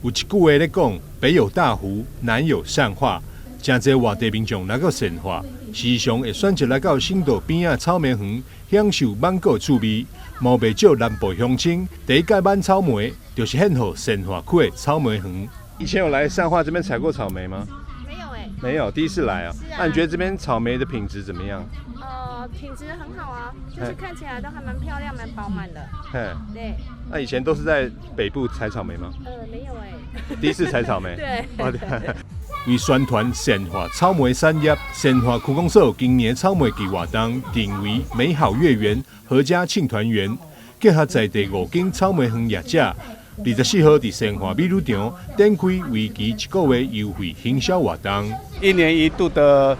有一句话咧讲，北有大湖，南有善化，真侪外地民众来到善化，时常会选择来到新道边仔草莓园，享受芒果趣味。毛袂少南部乡亲第一届挽草莓，就是献给善化区的草莓园。以前有来善化这边采过草莓吗？没有哎，没有，第一次来啊。那你觉得这边草莓的品质怎么样？品质很好啊，就是看起来都还蛮漂亮、蛮饱满的。对。那以前都是在北部采草莓吗？没有哎。第一次采草莓。对。为宣传善化草莓产业，善化区公所今年草莓季活动定为美好月圆、阖家庆团圆，结合在地5间草莓园业者。24号在善化美女场展开为期1个月优惠行销活动。1年1度的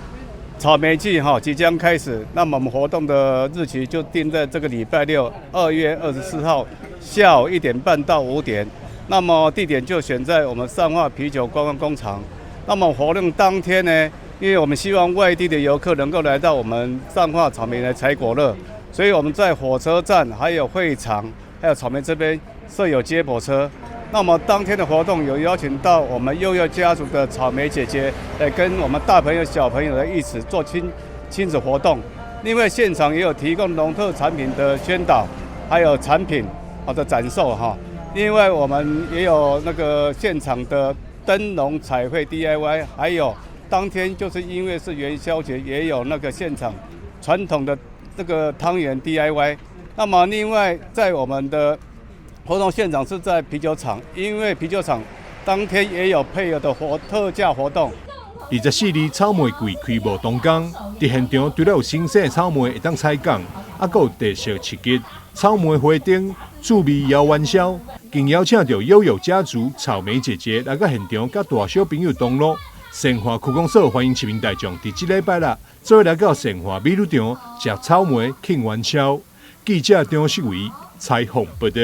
草莓季即将开始，那么我们活动的日期就定在这个礼拜六，2月24号下午1点半到5点。那么地点就选在我们善化啤酒观光工厂。那么活动当天呢，因为我们希望外地的游客能够来到我们善化草莓来采果乐，所以我们在火车站、还有会场、还有草莓这边设有接驳车。那么当天的活动有邀请到我们悠悠家族的草莓姐姐来跟我们大朋友小朋友的一起做亲子活动。另外现场也有提供农特产品的宣导，还有产品的展售哈。另外我们也有那个现场的灯笼彩绘 DIY， 还有当天就是因为是元宵节，也有那个现场传统的这个汤圆 DIY。那么另外在我们的活动现场是在啤酒厂，因为啤酒厂当天也有配合的特价活动。24日草莓季开幕当天，伫现场除了有新鲜的草莓会当采讲，还有特色刺激草莓花灯、趣味摇元宵，更邀请到悠悠家族草莓姐姐来到现场，甲大小朋友同乐。善化区公所欢迎市民大众伫这礼拜六做伙来到善化美女场食草莓庆元宵。记者张世伟采访报道。